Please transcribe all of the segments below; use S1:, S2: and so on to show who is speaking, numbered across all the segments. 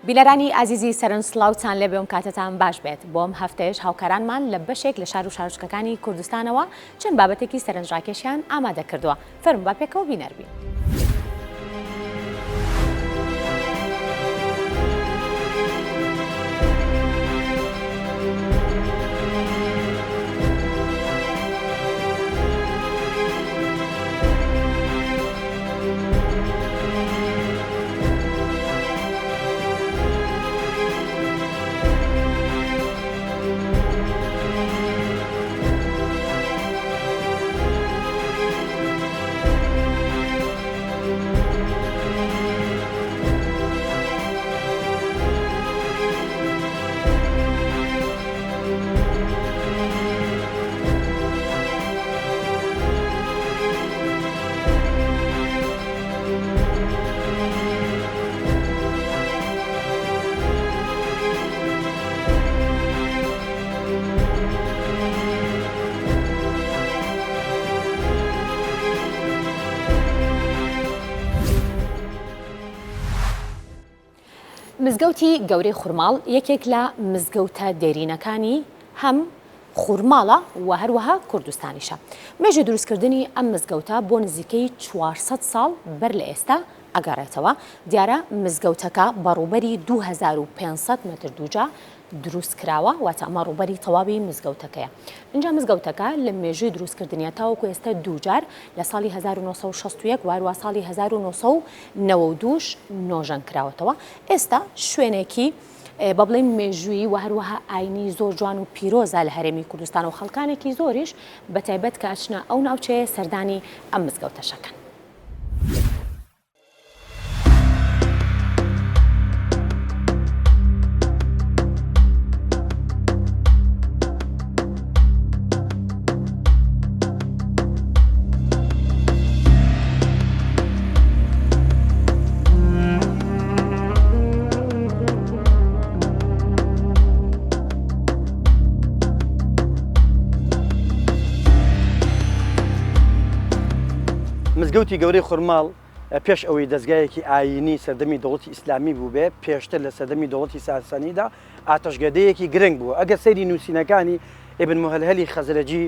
S1: بیلەرانی ئازیزی سەرنجسڵاوتان لێ بێم کاتتان باش بێت بۆم هەفتەیەش هاوکارانمان لە بەشێک لە شار و شارۆچکەکانی کوردستانەوە چەند بابەتێکی سەرنجڕاکێشیان ئامادە کردووە فەرموو با پێکەوە بینەربین. مزگەوتی گەورەی خوورماڵ یەکێک لە مزگەوتە دێرینەکانی هەم خوورماڵە و هەروەها کوردستانیشە. مێژە دروستکردنی ئەم مزگەوتە بۆ نزیکەی 400 ساڵ بەر لە ئێستا ئەگەڕێتەوە. دیارە مزگەوتەکە بەڕووبەری 2500 متر دووجا دروست کراوە واتە ئەمە ڕووبەری تەواوی مزگەوتەکەیە. اینجا مزگەوتەکە لە مێژووی دروستکردنیە تاوەکو ئێستا دووجار لە ساڵی 1961 وارووا ساڵی 1992 نۆژەن کراوەتەوە. ئێستا شوێنێکی بە بڵێن مێژووی و هەروەها ئاینی زۆر جوان و پیرۆزە لە هەرێمی کوردستان و خەڵکانێکی زۆریش بەتایبەت کە ئاچنە ئەو ناوچەیە سەردانی ئەم مزگەوتەشەکەن.
S2: مزگەوتی گەورەی خوورماڵ پێش ئەوەی دەستگایەکی ئاینی سەردەمی دەوڵەتی ئیسلامی بوو بێ پێشتر لە سەردەمی دەوڵەتی ساسانیدا ئاتەشگەدەیەکی گرنگ بووە. ئەگەر سەیری نووسینەکانی ئیبن مهەلهەلی خەزرەجی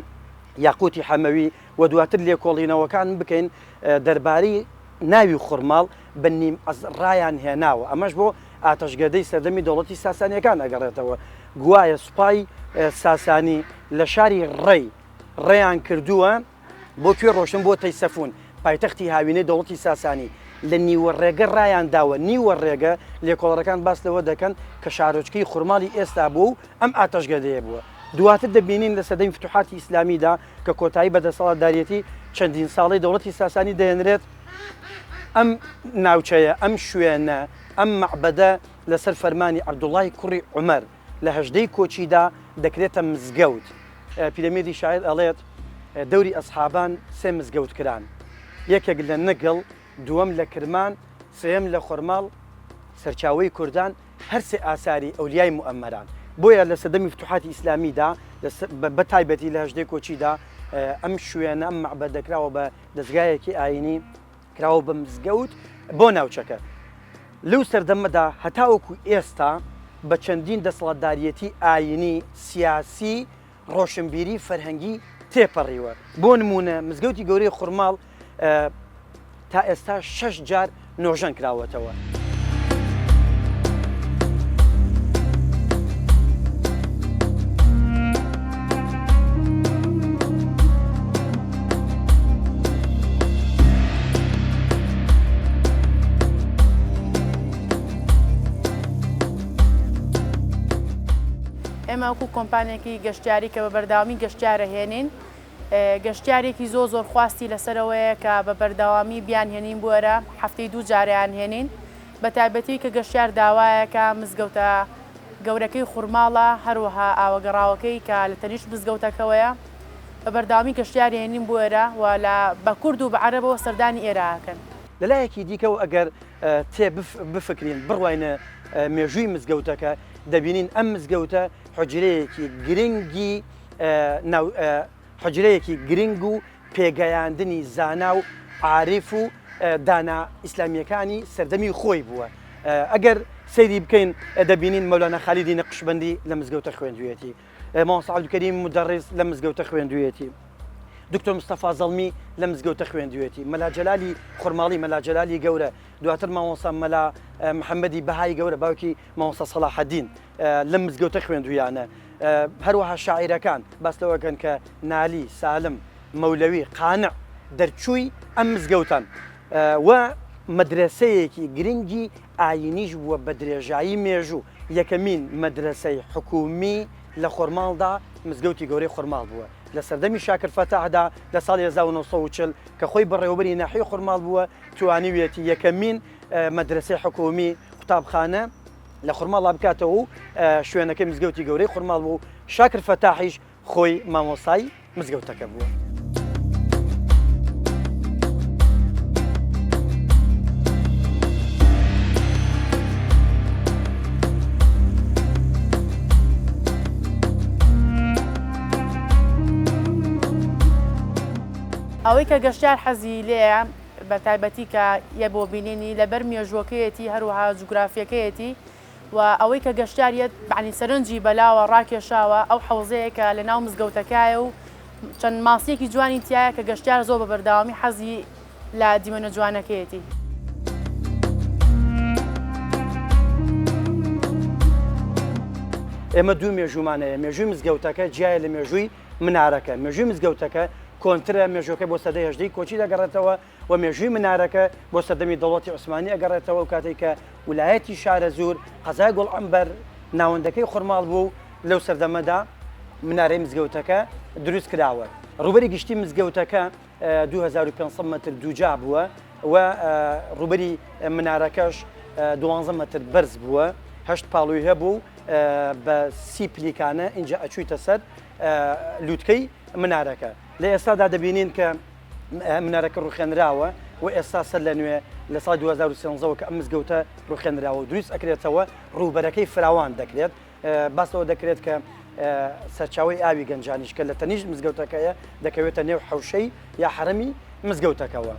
S2: یاقوتی حەمەوی و دواتر لێکۆڵینەوەکان بکەین دەربارەی ناوی خوورماڵ بە نیم ڕایان هێناوە. ئەمەش بۆ ئاتەشگەدەی سەردەمی دەوڵەتی ساسانیەکان ئەگەڕێتەوە. گوایە سوپای ساسانی لە شاری ڕێیان کردووە بۆ کوێ ڕۆشن بۆ تەیسەفون پایتەختی هاوینەی دەوڵەتی ساسانی لە نیوە ڕێگە ڕایان داوە. نیوە ڕێگە لێکۆڵەرەکان باس لەوە دەکەن کە شارۆچکەی خوورماڵی ئێستا بوو و ئەم ئاتەشگەدەیە بووە. دواتر دەبینین لە سەدەمی فتوحاتی ئیسلامیدا کە کۆتایی بەدەسەڵاتدارەتی چەندین ساڵی دەوڵەتی ساسانی دەهێنرێت ئەم ناوچەیە ئەم شوێنە ئەم مەعبەدە لەسەر فەرمانی عەبدوڵڵای کوڕی عومەر لە هەژدەی کۆچیدا دەکرێتە مزگەوت. پیرەمێردی شاعیر ئەڵێت دەوری ئەسحابان سێ مزگەوت کران، یەکێک لە نەگەڵ، دووەم لە کرمان، سێم لە خوورماڵ سەرچاوەی کوردان، هەرسێ ئاساری ئەولیای موئەممەران. بۆیە لە سەدەمی فتوحاتی ئیسلامیدا بە تایبەتی لە هەژدەی کۆچیدا ئەم شوێنە ئەم مەعبەد دەکراوە بە دەستگایەکی ئاینی کراوە بە مزگەوت بۆ ناوچەکە. لەو سەردەمەدا هەتاوەکو ئێستا بە چەندین دەسەڵاتدارەتی ئاینی سیاسی ڕۆشنبیری فەرهەنگی تێپەڕیوە. بۆ نمونە مزگەوتی گەورەی خوورماڵ تا ئێستا 6 جار نۆژەن کراوەتەوە.
S3: ئێمە وەکو کۆمپانیێکی گەشتیاری کە بە بەرداوامی گەشتیارە هێنین گەشتیارێکی زۆر خواستی لەسەرەوەیە کە بە بەرداوامی بیانهێنین بووەرە هەفتەی 2 جاریان هێنین بە تایبەتی کە گەشتیار داوایەکە مزگەوتە گەورەکەی خوورماڵە هەروەها ئاوەگەڕاوەکەی کە لە تەنیشت مزگەوتەکەوەیە بە بەرداوامی گەشتیاری هێنین بووەرە و بە کورد و بە عەرەبەوە سەردانی ئێرەکەن.
S2: لەلایەکی دیکەەوە ئەگەر تێ بفکرین بڕواینە مێژووی مزگەوتەکە دەبینین ئەم مزگەوتە حجرەیەکی گرنگ و پێگەیاندنی زانا و عاریف و دانا ئیسلامیەکانی سەردەمی خۆی بووە. ئەگەر سەیری بکەین دەبینین مەولانە خالیدی نەقشبەندی لە مزگەوتە خوێندوویەتی، مامۆستا عەبدولکەریم مدەڕیس لە مزگەوتە خوێندوویەتی، دکتۆر مستەفا زەڵمی لە مزگەوتە خوێندوویەتی، مەلا جەلالی خورماڵی، مەلا جەلالی گەورە، دواتر مامۆستا مەلا محەممەدی بەهای گەورە باوکی مامۆستا سەلاحەدین لە مزگەوتە خوێندوویانە، هەروەها شاعیرەکان باس لەوەکەن کە نالی، سالم، مەولەوی، قانع دەرچووی ئەم مزگەوتان و مەدرسەیەکی گرنگی ئاینیش بووە بە درێژایی مێژوو، یەکەمین مەدرسەی حکومی لە خۆرماڵدا مزگەوتی گەورەی خۆرماڵ بووە لە سەردەمی شاکر فەتاحدا لە ساڵی 1940 کە خۆی بەڕێوەبەری ناحیەی خۆرماڵ بووە، توانیویەتی یەکەمین مەدرسەی حکومی قوتابخانە لە خۆرماڵا بکاتەوە و شوێنەکەی مزگەوتی گەورەی خۆرماڵ بوو. شاکر فەتاحیش خۆی مامۆستای مزگەوتەکە بووە.
S3: ئەوەی کە گەشتیار حەزی لێیە بە تایبەتی کە یە بۆ بینینی لەبەر مێژوەکەیەتی هەروەها جوگرافیەکەیەتی و ئەوەی کە گەشتاریەت بەعنی سەرنجی بەلاوە ڕاکێشاوە ئەو حەوزەیەکە لە ناو مزگەوتەکایە و چەند ماسیەکی جوانی تایە کە گەشتیار زۆر بە بەردەوامی حەزی لە دیمەنە جوانەکەیەتی.
S2: ئێمە دوو مێژومانەیە، مێژووی مزگەوتەکە جیایە لە مێژووی منارەکە، مێژووی مزگەوتەکە کۆنترە مێژوەکە بۆ سەدەی هەژدەی کۆچی دەگەڕێتەوە و مێژووی منارەکە بۆ سەردەمی دەوڵەتی عوسمانی ئەگەڕێتەوە و کاتێک کە ویلایەتی شارەزور قەزای گوڵعەمبەر ناوەندەکەی خورماڵ بوو لەو سەردەمەدا منارەی مزگەوتەکە دروست کراوە. ڕوبەری گشتی مزگەوتەکە 2500 متر دووجا بووە و ڕوبەری منارەکەش 12 متر بەرز بووە، 8 پاڵووی هەبوو بە 30 پلیکانە اینجا ئەچوویتە سەر لووتکەی منارەکە. لە ئێستادا دەبینین کە منارەکە ڕوخێنراوە و ئێستا سەر لە نوێ لە ساڵ 2013ەوە کە ئەم مزگەوتە ڕوخێنراوە و دروست ئەکرێتەوە ڕووبەرەکەی فراوان دەکرێت. باسەوە دەکرێت کە سەرچاوی ئاوی گەنجانیش کە لە تەنیشت مزگەوتەکەیە دەکەوێتە نێو حەوشەی یا حرەمی مزگەوتەکەەوە.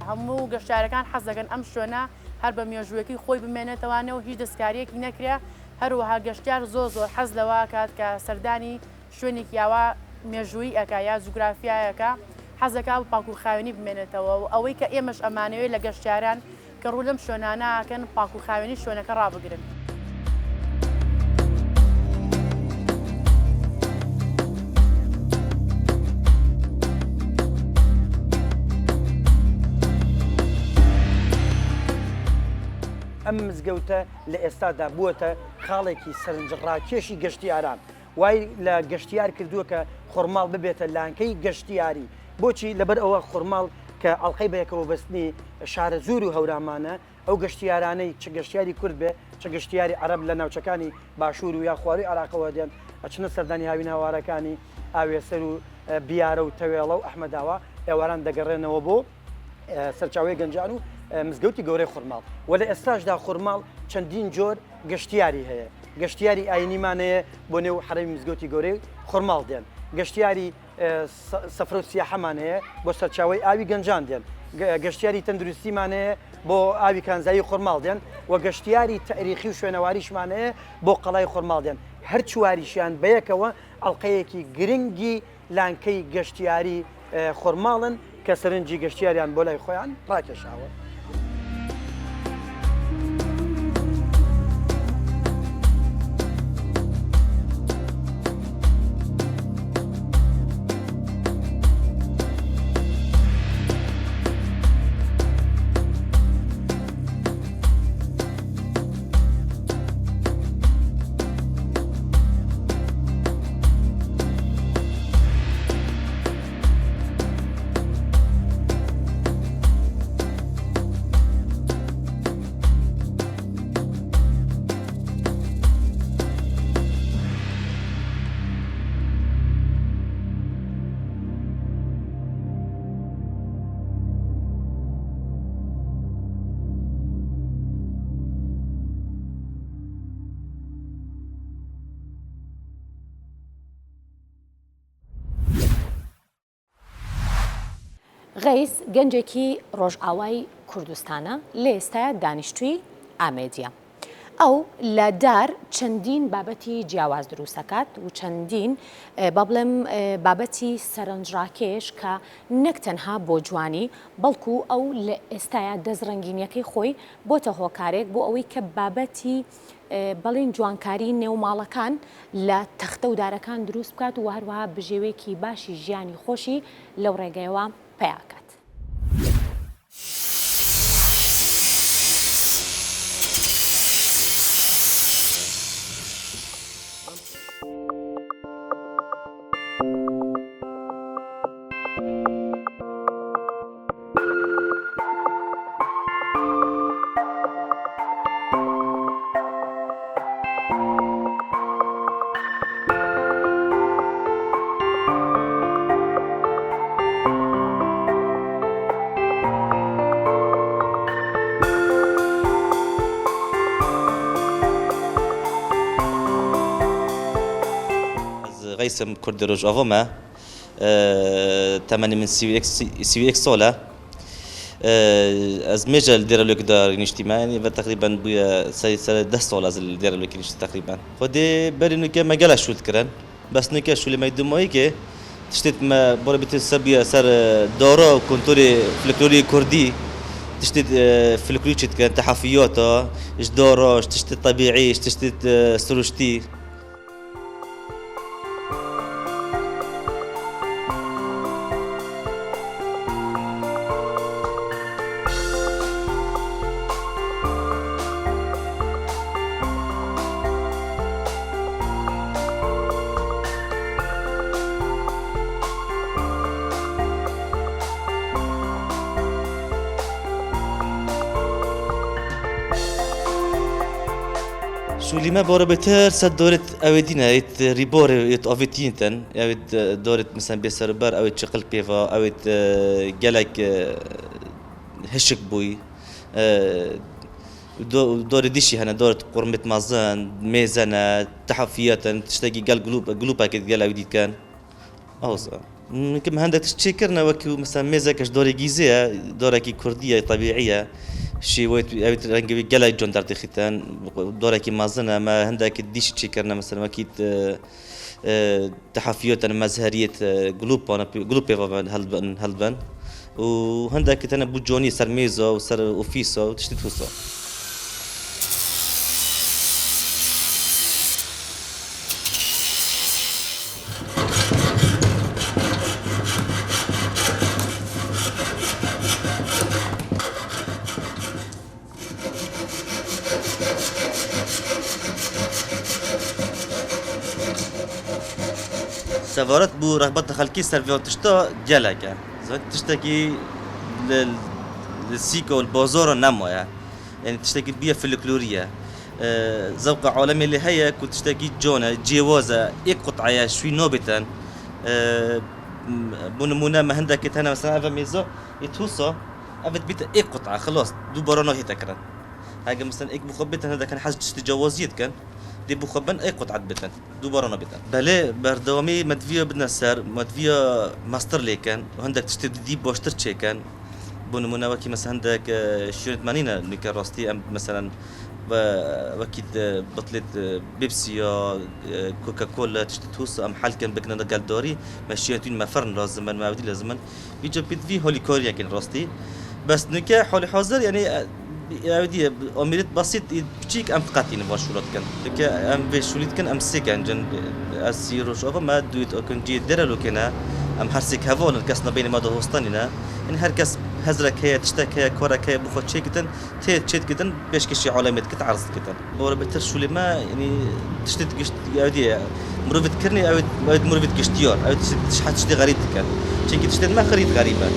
S3: هەموو گەشتارەکان حەز دەکەن ئەم شوێنە هەر بە مێژوویەکی خۆی بمێنێتەوانەوە هیچ دەستکاریەکی نەکرێ، هەروەها گەشتیار زۆر حەز لەوە کات کە سەردانی شوێنێکی یاوە مێژووی ئەکا یا جوگرافیایەکە حەزەکە بە پاکوخاوێنی بمێنێتەوە و ئەوەی کە ئێمەش ئەمانەوەی لە گەشتیاران کە ڕوو لەم شوێنانەکەن پاکوخاوێنی شوێنەکە ڕابگرن.
S2: ئەم مزگەوتە لە ئێستادا بووەتە خاڵێکی سەرنجڕاکێشی گەشتیاران، وای لە گەشتیار کردووە کە خۆرماڵ ببێتە لانکەی گەشتیاری. بۆچی؟ لەبەر ئەوە خۆرماڵ کە ئەڵقەی بەیەکەوە بەستنی شارە زور و هەورامانە ئەو گەشتیارانەی چ گەشتیاری کورد بێ چ گەشتیاری عەرەب لە ناوچەکانی باشوور و یا خواروی عێراقەوە دێن ئەچنە سەردانی هاوین هاوارەکانی ئاوێسەر و بیارە و تەوێڵە و ئەحمەداوە ئێواران دەگەڕێنەوە بۆ سەرچاوی گەنجان و مزگەوتی گەورەی خورماڵ. و لە ئێستاشدا خورماڵ چەندین جۆر گەشتیاری هەیە، گەشتیاری ئاینیمانەیە بۆ نێو حرەمی مزگەوتی گەورەی خورماڵ دێن، گەشتیاری سەفرە و سیاحەمان هەیە بۆ سەرچاوی ئاوی گەنجان دێن، گەشتیاری تەندروستیمان هەیە بۆ ئاوی کانزایی خورماڵ دێن و گەشتیاری تاریخی و شوێنەواریشمان هەیە بۆ قەڵای خورماڵ دێن. هەر چواریشیان بەیەکەوە ئەڵلقەیەکی گرنگی لانکەی گەشتیاری خورماڵن کە سەرنجی گەشتیاریان بۆ لای خۆیان ڕاکێشاوە.
S1: غەیس گەنجێکی ڕۆژئاوای کوردستانە لە ئێستاە دانیشتووی ئامێدیە. ئەو لە دار چەندین بابەتی جیاواز دروستەکات و چەندین با بڵێم بابەتی سەرنجڕاکێش کە نەک تەنها بۆ جوانی بەڵکو ئەو لە ئێستاە دەستڕەنگینیەکەی خۆی بۆتە هۆکارێک بۆ ئەوەی کە بابەتی بەڵێن جوانکاری نێوماڵەکان لە تەختە و دارەکان دروست بکات و هەروەها بژێوەیەکی باشی ژیانی خۆشی لەو ڕێگەیەوە پیاکات.
S4: غيسم كرد رجعهما تمني من سي اكس سولا از مجال دير لوك دار اجتماعي تقريبا بويا سنه 10 سال از دير لوك تقريبا خدي بري نك ما قال شو تكرن بس نك شو اللي ما يدموي كي تشتت ما بور بيت السبيه صار دوره كونتوري فلكلوري كردي تشتت فلكلوري كان تحفياته ايش دوره تشتت طبيعي تشتت سروشتي شو اللي ما بورا بتر صد دورة أودينا يت ريبور يت أوفيتينتن أود دورة مثلا بسربر أود شغل بيفا أود جالك هشك بوي دورة ديشي هنا دورة قرمة مازن ميزانة تحفيات تشتاقي قال قلوبها كده قال أوديت كان أوصل كم هندك تشكرنا وكيو مثلا ميزة كش دورة جيزية دورة كي كردية طبيعية شيء ويت أبيت رنجبي جلا جون دارت ختان دورة كي مازنا ما هندك ديش تشكرنا مثلا أكيد تحفيات مزهرية قلوب هلبن وهندك تنا بوجوني سر ميزة وسر أوفيسة وتشتت فوسة سفارات بو رغبت خلقي سرفيون تشتا جلك زين تشتكي للسيكا والبازار النمو يعني تشتكي بيها فلكلورية ذوق عالمي اللي هي كنت تشتكي جونا جوازة ايك قطعة شوي نوبتان بنمونا ما هندك هنا مثلا افا ميزو يتوصى افت بيت ايك قطعة خلاص دو برانا هي تكرن هاجا مثلا ايك مخبتن هذا كان حاجة تجاوزيت كان دي بخبن اي قطعة بتن دوبارنا بتن بله بردوامي مدفيا بدنا سر مدفيا ماستر ليكن وعندك تشتري دي بوشتر تشيكن بنمونا وكي مثلا عندك شيرت مانينا نيك راستي ام مثلا وكيد بطلت بيبسي كوكا كولا تشتري توس ام حلكن بكنا قال دوري ماشيتين ما فرن لازم ما ودي لازم بيجي بيدفي هولي كوريا كان راستي بس نيك حولي حاضر يعني يودي أميرت بسيط بتشيك أم فقاتين باشولات كان لك أم بشوليت كان أم سكان جن أسير وشوفه ما دويت أو كن جيد درلو كنا أم هرسك هفون الكسنا بين ما دهوستانينا إن هركس هزرك هي تشتك هي كورك هي بخوت شيء كتن تشيت كتن بيش كشي علامات كتعرض كتن بورا بتر شولي ما يعني تشتت قشت يودي مروفت كرني أو مروفت قشتيار أو تشتي غريب كان شيء تشتت ما خريط غريبة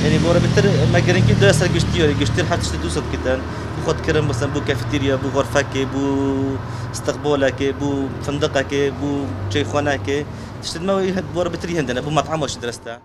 S4: يعني بورا بتر ما قرن كده درس قشتيار حتى تشتت دوسات كتن بخوت كرم مثلا بو كافيتيريا بو غرفك بو استقبالك بو فندقك بو شيء خانك تشتت ما بورا بتر عندنا بو مطعم واش درسته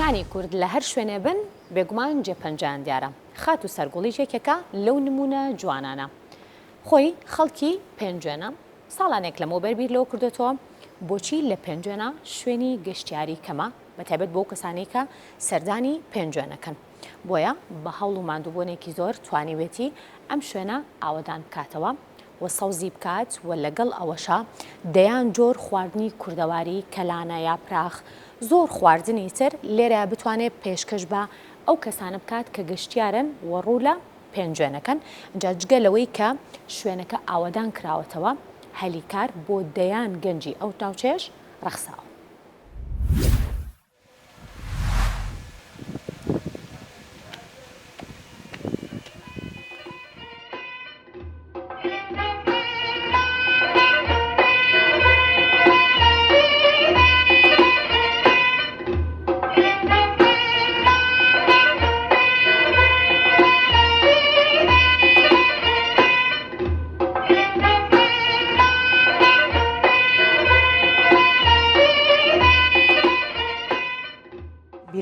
S1: گەنجەکانی کورد لە هەر شوێنێ بن بێگومان جێپەنجیان دیارە خات و سەرگوڵی یەکێکە لەو نمونە جوانانە خۆی خەڵکی پێنجێنە ساڵانێک لەمەوە بەربیر لەوە کردوێتەوە بۆچی لە پێنجێنە شوێنی گەشتیاری کەمە بەتایبەت بۆ کەسانی کە سەردانی پێنجێنەکەن بۆیە بە هەوڵ و ماندووبوونێکی زۆر توانیوێتی ئەم شوێنە ئاوەدان بکاتەوە و سەوزی بکات و لەگەڵ ئەوەشە دەیان جۆر خواردنی کوردەواری کەلانە یا پراخ زۆر خواردنی تر لێرە بتوانێت پێشکەش بە ئەو کەسانە بکات کە گەشتیارن و ڕوو لە پێنجێنەکەن اینجا جگە لەوەی کە شوێنەکە ئاوەدان کراوەتەوە هەلیکار بۆ دەیان گەنجی ئەو ناوچێش ڕەخساوە.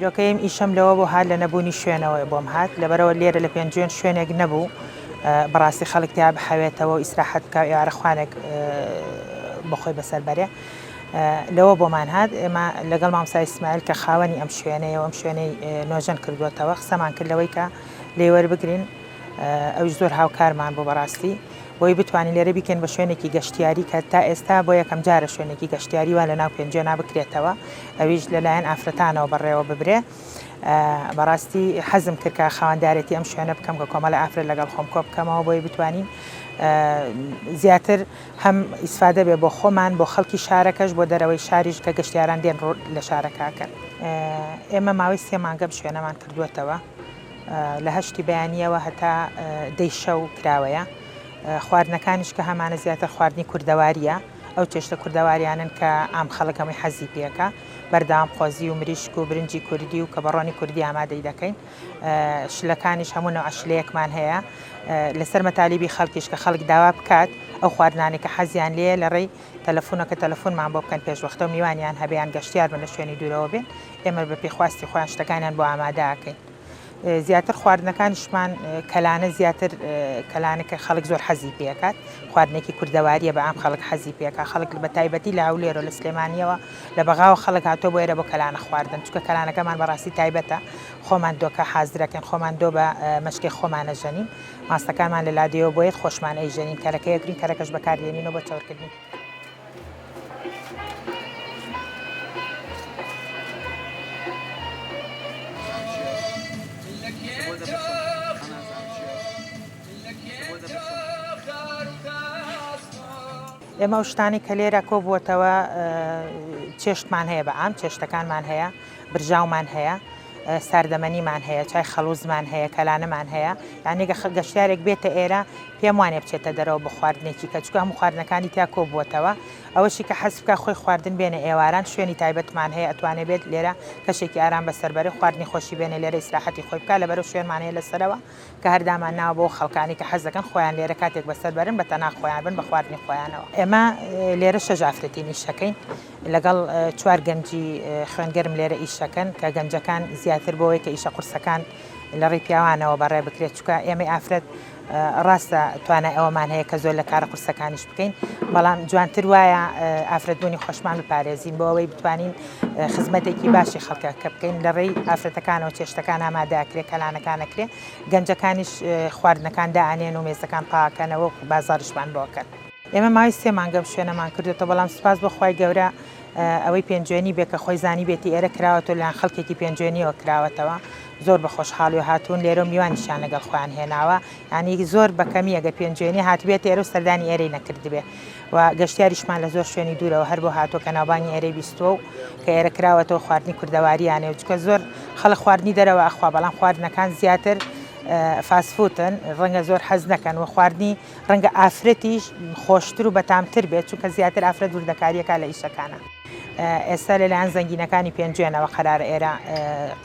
S5: بیرۆکەیم ئیشەم لەوە بۆ هات لە نەبوونی شوێنەوەی بۆم هات لەبەرەوە لێرە لە پێنجێن شوێنێک نەبوو بەڕاستی خەڵک تیا بحەوێتەوە و ئیسراحەت بکە ئێوارەخوانێک بەخۆی بەسەربەرێ لەوە بۆمان هات ئێمە لەگەڵ مامۆستا ئیسماعیل کە خاوەنی ئەم شوێنەیە و ئەم شوێنەی نۆژەن کردووەتەوە قسەمان کرد لەوەی کە لێ وەربگرین ئەوش زۆر هاوکارمان بۆ بەڕاستی بۆی بتوانین لێرە بیکەن بە شوێنێکی گەشتیاری کە تا ئێستا بۆ یەکەم جارە شوێنێکی گەشتیاری وان لە ناو پێنجێنا بکرێتەوە ئەویش لەلایەن ئافرەتانەوە بەڕێوە ببرێ بەڕاستی حەزم کرد کە خاوەندارێتی ئەم شوێنە بکەم کە کۆمەڵە ئافرەت لەگەڵ خۆم کۆ بکەمەوە بۆی بتوانین زیاتر هەم ئیسفادە بێ بۆ خۆمان بۆ خەڵکی شارەکەش بۆ دەرەوەی شاریش کە گەشتیاران دێن لە شارەکەکەن ئێمە ماوەی 3 مانگە شوێنەمان کردووەتەوە لە هەشتی بەیانیەوە هەتا دەی شەو کراوەیە خواردنەکانیش کە هەمانە زیاتر خواردنی کوردەواریە ئەو چێشتە کوردەواریانن کە ئام خەڵک هەمووی حەزی پێەکە بەردەوام خۆزی و مریشک و برنجی کوردی و کە بەڕۆنی کوردی ئامادەی دەکەین شلەکانیش هەموو نەوع شلەیەکمان هەیە لەسەر مەتالیبی خەڵکیش کە خەڵک داوا بکات ئەو خواردنانی کە حەزیان لێ لە ڕێی تەلەفۆنەکە تەلەفۆنمان بۆ بکەن پێشوەختە و میوانیان هەبیان گەشتیار بن لە شوێنی دوورەوە بێن ئێمە بە پێخواستی خۆیان شتەکانیان بۆ ئامادەکەین زیاتر خواردنەکانشمان کەلانە زیاتر کەلانەکە خەڵک زۆر حەزی پێکات خواردنێکی کوردەواریە بە ئام خەڵک حەزی پێکە خەڵک بە تایبەتی لە هەولێر و لە سلێمانیەوە لە بەغاوە خەڵک هاتۆ بۆ ئێرە بۆ کەلانە خواردن چونکە کەلانەکەمان بەڕاستی تایبەتە خۆمان دۆکە حازرەکەن خۆمان دۆ بە مەشکی خۆمانە ژەنین ماستەکانمان لە لادیەوە بۆیە خۆشمان ئەیژەنین کەرەکە یەکرین کەرەکەش بەکاردێنینەوە بۆ چاوەڕکردنی ئێمە ئەو شتانی کە لێرە کۆبووەتەوە چێشتمان هەیە بە ئام چێشتەکانمان هەیە برژاومان هەیە ساردەمەنیمان هەیە چای خەڵوزمان هەیە کەلانەمان هەیە یعنی گەشتیارێک بێتە ئێرە پێم وانێ بچێتە دەرەوە بە خواردنێکی کە چکە هەموو خواردنەکانی تیا کۆبووەتەوە ئەوەشی کە حەز بکە خۆی خواردن بێنە ئێواران شوێنی تایبەتمان هەیە ئەتوانێت بێت لێرە کەشێکی ئارام بەسەربەرە خواردنی خۆشی بێنێ لێرە ئیسراحەتی خۆی بکە لەبەرەو شوێنمان هەیە لەسەرەوە کە هەردامان ناوە بۆ خەڵکانی کە حەز دەکەن خۆیان لێرە کاتێک بەسەربەرن بە تەنها خۆیان بن بە خواردنی خۆیانەوە ئێمە لێرە شەژافرەتی نیشەکەین لەگەڵ 4 گەنجی خوێنگەرم لێرە ئیشەکەن کە گەنجەکان زیاتر بۆەوەی کە ئیشە قورسەکان لە ڕێی پیاوانەوە بەڕێ بکرێت چکە ئێمە ئافرەت ڕاستە توانای ئەوەمان هەیە کە زۆر لە کارە قورسەکانیش بکەین بەڵام جوانتر وایە ئافرەتبوونی خۆشمان بپارێزین بۆ ئەوەی بتوانین خزمەتێکی باشی خەڵکە کە بکەین لە ڕێی ئافرەتەکانەوە چێشتەکان ئامادەکرێ کەلانەکانەکرێ گەنجەکانیش خواردنەکان دائانێن و مێزەکان پاکەنەوە و بازاڕشمان بۆکەن ئێمە ماوەی 3 مانگەم شوێنەمان کردێتەوە بەڵام سوپاس بۆ خوای گەورە ئەوەی پێنجێنی بێ کە خۆی زانی بێتی ئێرە کراوەتەوە لەیان خەڵکێکی پێنجێنیەوە کراوەتەوە زۆر بە خۆشحاڵی و هاتوون لێرە میوانیشان لەگەڵ خۆیان هێناوە ینی زۆر بەکەمی ئەگە پێنجێنی هاتبێت ئێرە و سەردانی ئێرەی نەکردبێ و گەشتیاریشمان لە زۆر شوێنی دوورەوە هەر بۆ هاتۆ کە ناوبانی ئێرەی بیستوە و کە ئێرە کراوەتەوە خواردنی کوردەواریانێ و چکە زۆر خەڵک خواردنی دەرەوە ئەخوا بەڵام خواردنەکان زیاتر فاسفوتن ڕەنگە زۆر حەز نەکەن و خواردنی ڕەنگە ئافرەتیش خۆشتر و بەتامتر بێت چونکە زیاتر ئافرەت وردەکاریەکە لە ئیشەکانە ئێستا لەلایەن زەنگینەکانی پێنجێنەوە قەرارە ئێرە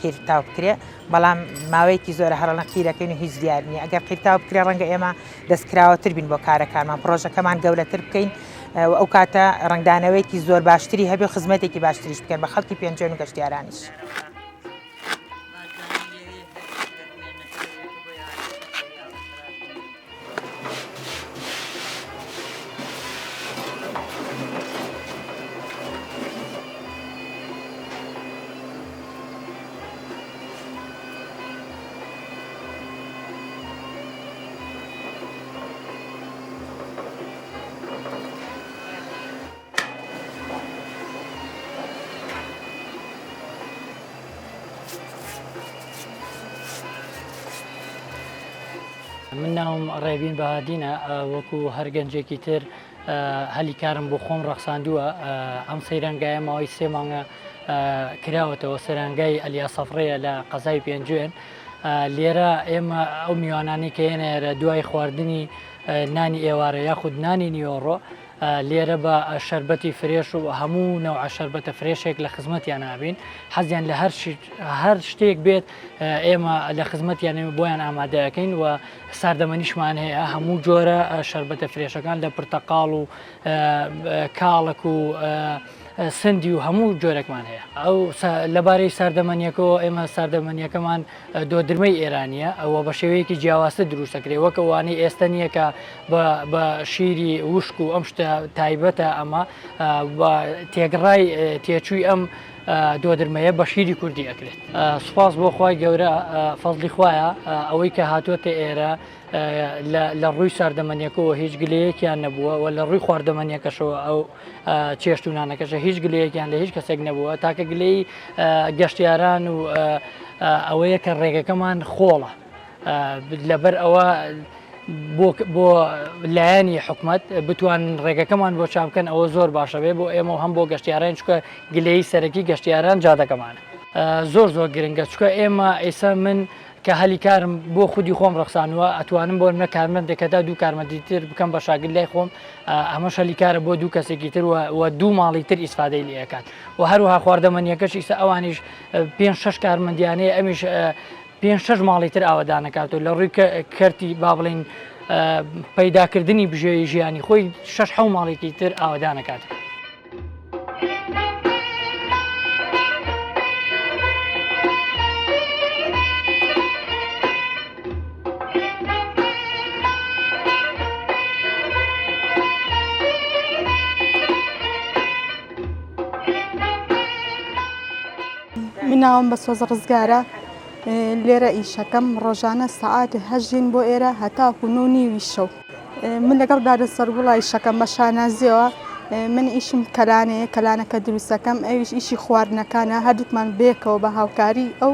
S5: قیرتاو بکرێ بەڵام ماوەیەکی زۆرە هەرڵە قیرەکەین و هیچ دیار نییە ئەگەر قیرتاو بکرێ ڕەنگە ئێمە دەستکراوەتر بین بۆ کارەکانمان پرۆژەکەمان گەورەتر بکەین ئەو کاتە ڕنگدانەوەیکی زۆر باشتری هەبێ خزمەتێکی باشتریش بکەن بە خەڵکی پێنجێن و گەشتیارانیش.
S6: من ناوم ڕێبین بەهادینە وەکو هەر گەنجێکی تر هەلی کارم بۆ خۆم ڕەخساندووە ئەم سەیرەنگایە ماوەی 3 مانگە کراوەتەوە سەرنگای ئەلیا سەفرەیە لە قەزای پێنجوێن لێرە ئێمە ئەو میوانانی کە هێنێرە دوای خواردنی نانی ئێوارە یاخود نانی نیۆڕۆ لێرە بە شەربەتی فرێش و هەموو نەوع شەربەتە فرێشێک لە خزمەتیان نابین حەزیان لە هەر شتێک بێت ئێمە لە خزمەتیان بۆیان ئامادەکەین و ساردەمەنیشمان هەیە هەموو جۆرە شەربەتە فرێشەکان لە پرتەقاڵ و کاڵک و سندی و هەموو جۆرەکمان هەیە ئەو لەبارەی ساردەمەنیەکەەوە ئێمە ساردەمەنیەکەمان دۆدرمەی ئێرانیە ئەوە بە شێوەیەکی جیاوازتر دروستەکرێت وەکە وانەی ئێستا نییە کە بە شیری وشک و ئەم شتە تایبەتە ئەمە تێگڕای تێچووی ئەم دۆدرمەیە بە شیری کوردی ئەکرێت سوپاس بۆ خوای گەورە فەزلی خوایە ئەوەی کە هاتووەتە ئێرە لە ڕووی ساردەمەنیەکەەوە هیچ گلەیەکیان نەبووە و لە ڕووی خواردەمەنیەکەشەوە ئەو چێشت و نانەکەشە هیچ گلەیەکیان لە هیچ کەسێک نەبووە تاکە گلەی گەشتیاران و ئەوەیە کە ڕێگەکەمان خۆڵە لەبەر ئەوە بۆ لایەنی حکومت بتوان ڕێگەکەمان بۆ چاپکەن ئەوە زۆر باشە بێ بۆ ئێمە هەم بۆ گەشتیاران چکە گلەی سەرەکی گەشتیاران جادەکەمانە زۆر گرنگە چکە ئێمە ئێستا من کە هەلی کارم بۆ خودی خۆم ڕەخسانوە ئەتوانم بۆ منە کارمەندێکەدا دوو کارمەندی تر بکەم بە شاگرد لای خۆم ئەمەش هەلی کارە بۆ دوو کەسێکی تر و دوو ماڵی تر ئیسفادەی لێکات و هەروەها خواردەمەنیەکەش ئیستا ئەوانیش 5-6 کارمەندیانەیە ئەمیش 5-6 ماڵی تر ئاوادانەکات و لە ڕووی کەرتی با بڵین پەیداکردنی بژێوی ژیانی خۆی 6 ماڵێکی تر ئاوادانەکات.
S7: مناوم بەسۆز ڕزگارە لێرە ئیشەکەم ڕۆژانە سەعاتێ هەژین بۆ ئێرە هەتاکو 9:30 شەو من لەگەڵ دادە سەرگوڵای شەکەم بە شانازیەوە من ئیشم کەلانەکە دروستەکەم ئەویش ئیشی خواردنەکانە هەردووکمان بێکەوە بە هاوکاری ئەو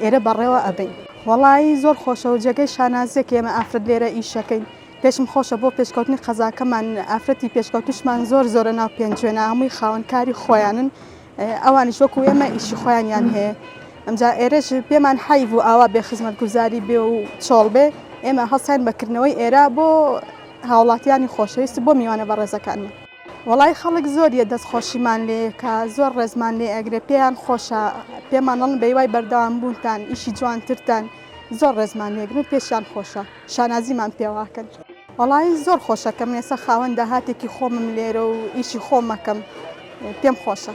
S7: ئێرە بەڕێوە ئەبین وەڵی زۆر خۆشە و جێگەی شانازیەک ئێمە ئافرەت لێرە ئیشەکەین پێشم خۆشە بۆ پێشکەوتنی قەزاکەمان ئافرەتی پێشکەوتیشمان زۆرە ناو پێنجوێنە هەمووی خاوەنکاری خۆیانن ئەوانیش وەکو ئێمە ئیشی خۆیانیان هەیە ئەمجا ئێرەش پێمان حیڤ و ئاوا بێ خزمەت گوزاری بێ و چۆڵ بێ ئێمە هەڵسان بەکردنەوەی ئێرە بۆ هاوڵاتیانی خۆشەویستی بۆ میوانە بەڕێزەکانمان وەڵی خەڵک زۆریە دەستخۆشیمان لێ کە زۆر ڕێزمان لێ ئەگرێ پێیان خۆشە پێمانەڵن بەیوای بەردەوام بوونتان ئیشی جوانترتان زۆر ڕێزمان لێگرن و پێشیان خۆشە شانازیمان پێواکەن وەڵی زۆر خۆشەکەم ێستا خاوەن داهاتێکی خۆمم لێرە و ئیشی خۆمەکەم پێم خۆشە.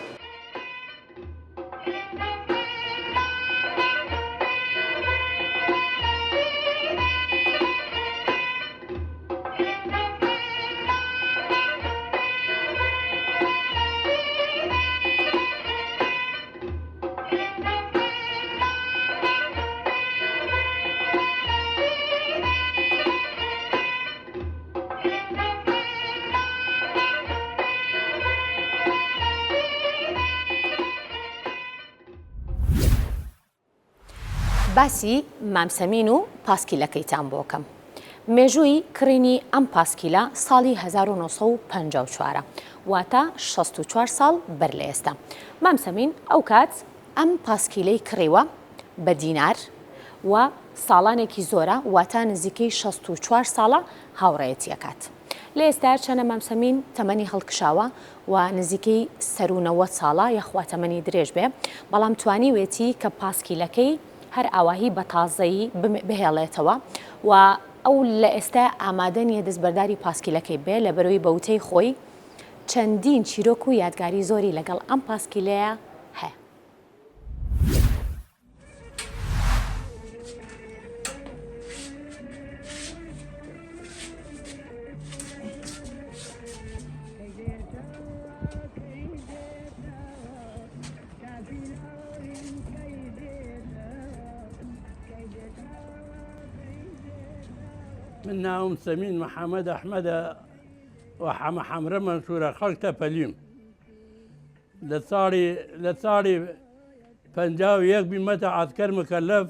S1: باسی مامسەمین و پاسکیلەکەیتان بۆکەم. مێژووی کڕینی ئەم پاسکیلە ساڵی 1954 واتە 64 ساڵ بەر لە ئێستا. مامسەمین ئەو کات ئەم پاسکیلەی کڕیوە بە دینار و ساڵانێکی زۆرە واتە نزیکەی 64 ساڵە هاوڕێیەتیەکات. لە ئێستا چەنە مامسەمین تەمەنی هەڵکشاوە و نزیکەی 90 ساڵە یەخوا تەمەنی درێژ بێ بەڵام توانیوێتی کە پاسکیلەکەی هەر ئاواهی بە تازایی بهێڵێتەوە و ئەو لە ئێستا ئامادەنیە دەستبەرداری پاسکیلەکەی بێ لە بەرەوەی بەوتەی خۆی چەندین چیرۆک و یادگاری زۆری لەگەڵ ئەم پاسکیلەیە هەیە.
S8: من ناوم سەمین محەممەد ئەحمەدە و حەمرە منسوورە خەڵکتە پەلیم لە ساڵی 51 بیمەتە عەسکەر مکەلەف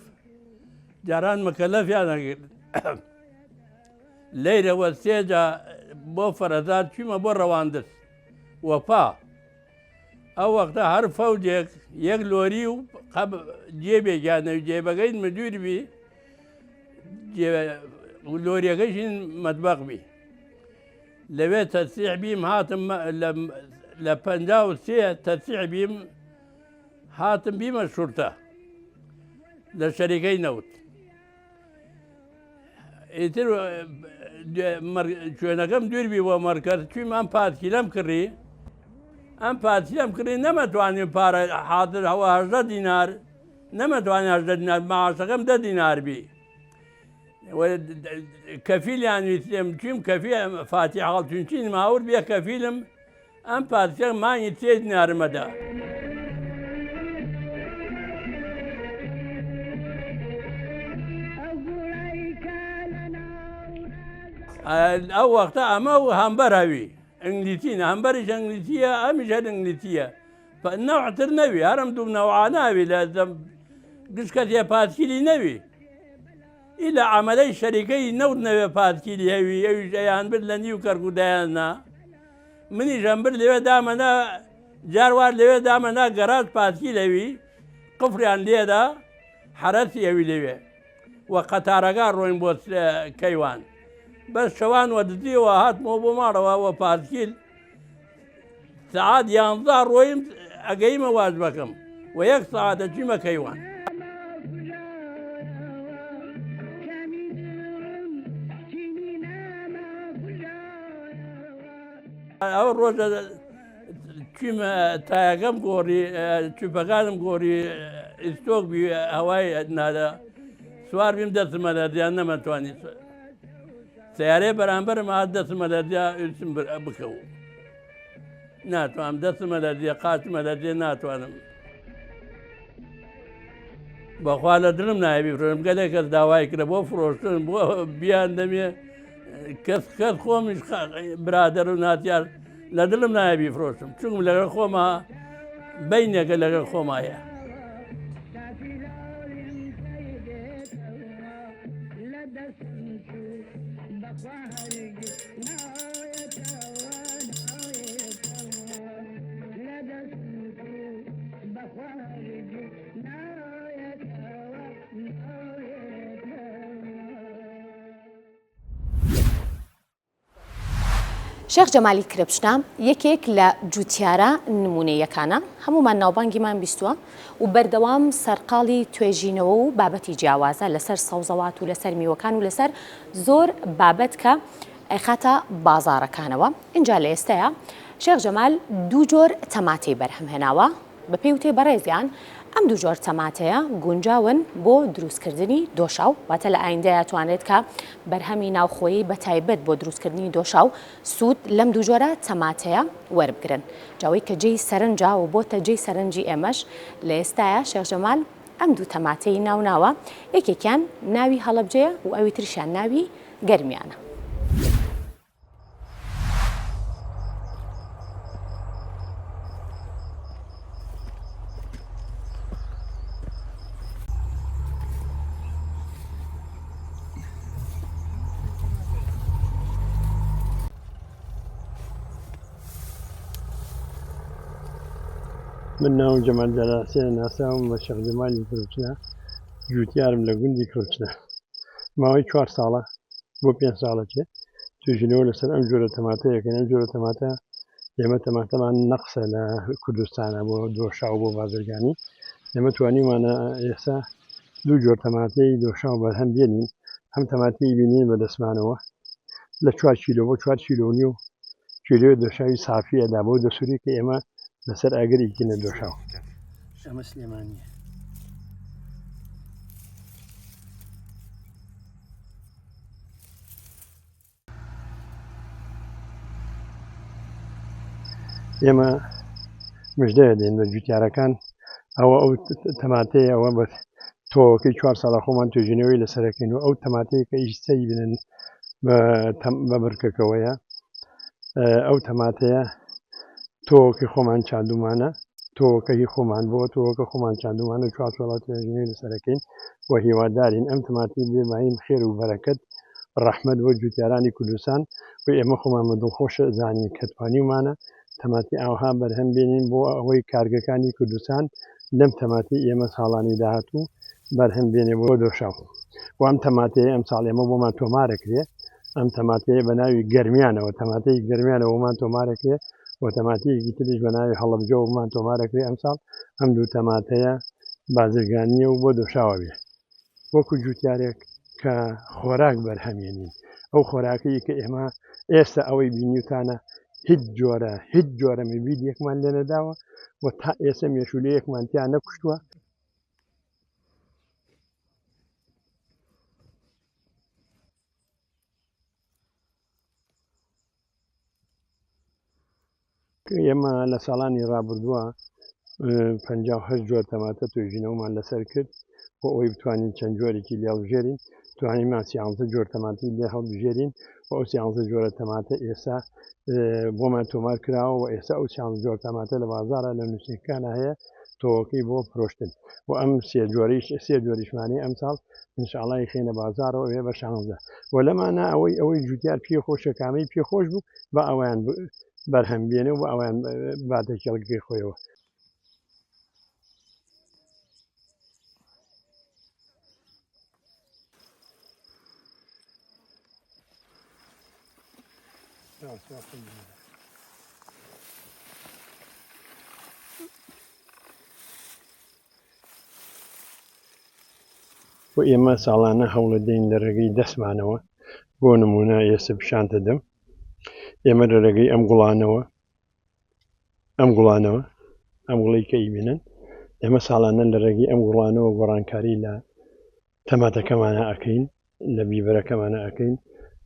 S8: جاران مکەلەفیان لەیرەوە سێجا بۆ فەرەزاد چوومە بۆ ڕەواندز وەپا ئەو وەختە هەر فەوجێک یەک لۆری و جێبێکیانەوی جێبەکەی مدووربی لۆریەکەیشین مەتبەق بی لەوێ تەسیح بیم هاتم لە 53 تەسیح بیم هاتم بیمە شورتە لە شەریکەی نەوت ئیتر شوێنەکەم دووربی بۆ مەرکەز چویم ئەم پاتکیلەم کڕی ئەم پاتیلەم کڕی نەمەتوانین پارە حاضر هەوە 18 دینار نەمەتوانین 18 دینار ماعاشەکەم 10 دینار بی کەفیلیان ویستێم چیم کەفی فاتی هەڵتونچین ماور بێ کەفیلم ئەم پاتیلە مانگی 3 دینارمەدا ئەو وەختە ئەمە و هەمبەر هەوی ئەنگلیسینە هەمبەریش ئەنگلیسیە ئەمیش هەر ئەنگلیسیە نەوعتر نەوی هەرم دوو نەوعا ناوی لە گشکەتێ پاتکیلی نەوی ئی لە عەمەلەی شەریکەی نەوت نەوێ پاتکیلی هەوی ئەویش ئەیان برد لە نیو کەرکوودایاننا منیش ئەم برد لەوێ دامەنا جاروار لەوێ دامەنا گەڕاج پاتکیل هەوی قفریان لێدا حرەسی ئەوی لەوێ وە قەتارەکە ڕۆین بۆ کەیوان بەس شەوان وە دزیەوە هاتمەوە بۆ ماڵەوە وە پاتکیل سعات 11 ڕۆیم ئەگەیمە واز بەکەم و 1 ساعتە چیمە کەیوان ئەو ڕۆژە چیمە تایەکەم گۆڕی چوپەکانم گۆڕی ئیستۆک بی هەوای نادە سوار بیم دەستمە لەردیان نەمەتوانی سیارەی بەرامبەرم هات دەستمە لەردیا ئیسم بکەو ناتوانم دەستمە لەردیە قاچمە لەردێ ناتوانم بەخوا لە دڵم نایبی فرۆشم گەلێک کەس داوای کرد بۆ فرۆشتن بۆ بیان دەمێ کەس خۆمیش برادەر و ناتیار لە دڵم نایبی فرۆشم چونکم لەگەڵ خۆما بینێکە لەگەڵ خۆمایە
S1: شێخ جەمالی کرێپشنا یەکێک لە جوتیارە نمونەیەکانە هەمومان ناوبانگیمان بیستووە و بەردەوام سەرقاڵی توێژینەوە و بابەتی جیاوازە لەسەر سەوزەوات و لەسەر میوەکان و لەسەر زۆر بابەت کە ئەیخاتە بازاڕەکانەوە اینجا لە ئێستەیە شێخ جەمال دوو جۆر تەماتەی بەرهەم هێناوە بە پێی وتێ بەڕێزیان ئەم دوو جۆر تەماتەیە گونجاون بۆ دروستکردنی دۆشاو واتە لە ئایندەیە توانێت کە بەرهەمی ناوخۆیی بەتایبەت بۆ دروستکردنی دۆشاو سوود لەم دوو جۆرە تەماتەیە وەربگرن جاوەی کە جێی سەرنجا و بۆتە جێی سەرنجی ئێمەش لە ئێستاە شێخ جەمال ئەم دوو تەماتەی ناوناوە یەکێکیان ناوی هەڵەبجەیە و ئەوی ترشیان ناوی گەرمیانە
S9: من ناوم جەمال جەلاسێ ناساوم بە شێخ جەمالی کرێپشنا جوتیارم لە گوندی کرێپشنا ماوەی 4 ساڵە بۆ 5 ساڵەکێ توێژینەوە لەسەر ئەم جۆرە تەماتەیەکەن ئەم جۆرە تەماتە ئێمە تەماتەمان نەقسە لە کوردستانە بۆ دۆشاو بۆ بازرگانی ئێمە توانیمانە ئێستا دوو جۆر تەماتەی دۆشاو بەرهەم بێنین هەم تەماتەی بینین بە دەستمانەوە لە 4 کیلۆ بۆ 4 کیلۆ نیو کیلۆ دۆشاوی سافیەدا بۆ دەسووری کە ئێمە لەسەر ئاگەریکینە دۆشاو ئەمە سلێمانیە ئێمە مژدەیە دێن بە جوتیارەکان ئەوە ئەو تەماتەیە ئەوە بە تۆکەی 4 ساڵە خۆمان توێژینەوەی لەسەرەکەین و ئەو تەماتەیە کە ئیشتەی بنن بە بڕکەکەوەیە ئەو تەماتەیە تۆکەی خۆمان چاندومانە تۆکەی خۆمان بۆ تۆکە خۆمان چاندومانە 4 ساڵە توێژینەوەی لەسەرەکەین و هیوادارین ئەم تەماتی بێمایم خێر و بەرەکەت ڕەحمەت بۆ جوتیارانی کوردستان و ئێمە خۆمان دڵخۆش زانین کە توانیمانە تەماتی ئاوها بەرهەم بێنین بۆ ئەوەی کارگەکانی کوردستان لەم تەماتی ئێمە ساڵانی داهاتوو بەرهەم بێنێ بۆ دۆشاو و ئەم تەماتەیە ئەم ساڵ ئێمە بۆمان تۆمارەکرێ ئەم تەماتەیە بە ناوی گەرمیانەوە تەماتەی گەرمیانەوەمان تۆمارەکرێ و تەماتەیەکی تریش بە ناوی هەڵەبجەوەمان تۆمارەکرێ ئەم ساڵ ئەم دوو تەماتەیە بازرگانیە و بۆ دۆشاوە بێ وەکو جوتیارێک کە خۆراک بەرهەمێنین ئەو خۆراکی کە ئێمە ئێستا ئەوەی بینیوتانە هیچ جۆرە مبید یەکمان لێ نەداوە و تا ئێستا مێشولە یەکمانتیان نەکوشتووە ئێمە لە ساڵانی ڕابردووە 58 جۆر تەماتە توێژینەوەمان لەسەر کرد بۆ ئەوەی بتوانین چەند جۆرێکی لێ هەڵبژێرین توانیمان 13 جۆر تەماتی لێ هەڵبژێرین و ئەو 13 جۆرە تەماتە ئێستا بۆمان تۆمار کراوە و ئێستا ئەو 13 جۆر تەماتە لە بازارە لە نووسینەکانە هەیە تۆوەکەی بۆ فرۆشتن و ئەم سێ جۆریشمانی ئەم ساڵ ئینشاڵڵای خێنە بازارەوە وێ بە 16 و لەمانە ئەوەی جوتیار پێخۆشە کامەی پێخۆش بوو بە ئەویان بەرهەم بێنێ و بە ئەویان باتە کێڵگەی خۆیەوە و ئێمە ساڵانە هەوڵە دەین لە ڕێگەی دەستمانەوە بۆ نمونە ئێستا پیشانتە دەم ئێمە لە ڕێگەی ئەم گوڵانەوە ئەم گوڵی کە ئیبینن ئێمە ساڵانە لە ڕێگەی ئەم گوڵانەوە گۆڕانکاری لە تەماتەکەمانە ئەکەین لە بیبەرەکەمانە ئەەکەین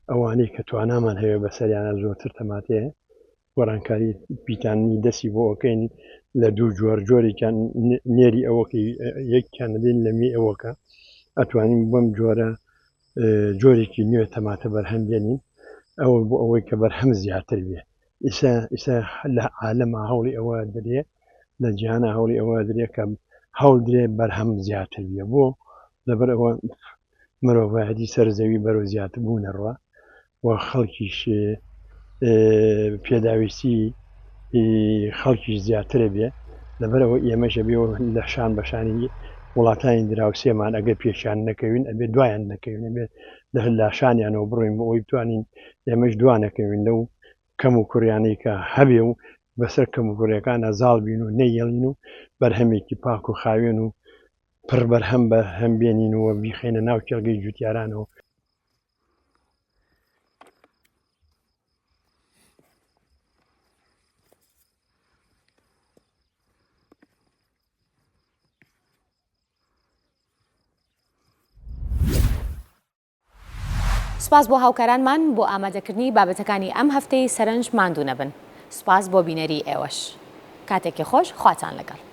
S9: ئەوانەی کە توانامان هەیە بەسەریانە زۆرتر تەماتەیە گۆڕانکاری پیتانی دەستی بۆ ئەەکەین لە دوو جۆرێکیان نێری ئەوەکەی یەکیان دێن لە می ئەوەکە ئەتوانین بەم جۆرێکی نوێ تەماتە بەرهەم بێنین ئەوە بۆ ئەوەی کە بەرهەم زیاتر بێ ئیسا لە عالەمە هەوڵی ئەوە درێ لە جیهانە هەوڵی ئەوە درێ کە هەوڵ درێ بەرهەم زیاتر بێ بۆ لەبەر ئەوە مرۆڤایەتی سەرزەوی بەرەو زیاتر بوونەڕوە و خەڵکیش پێداویستی خەڵکیش زیاترە بێ لەبەرەوە ئێمەشە بێ لە شان بەشانی وڵاتانی دراوسێمان ئەگەر پێشیان نەکەوین ئەبێ دوایان نەکەوین ئەبێت لە لاشانیانەوە بڕۆین بۆ ئەوی بتوانین ئێمەش دوانەکەوین لەو کەم و کوڕیانەی کە هەبێ و بەسەر کەم و کوڕیەکانە زاڵ بین و نەیەڵین و بەرهەمێکی پاک و خاوێن و پڕ بەرهەم بەرهەم بێنین و بیخێنە ناو کێڵگەی جوتیارانەوە
S1: سپاس بۆ هاوکارانمان بۆ ئامادەکردنی بابەتەکانی ئەم هەفتەی سەرنج ماندوو نەبن سپاس بۆ بینەری ئێوەش کاتێکی خۆش خواتان لەگەڵ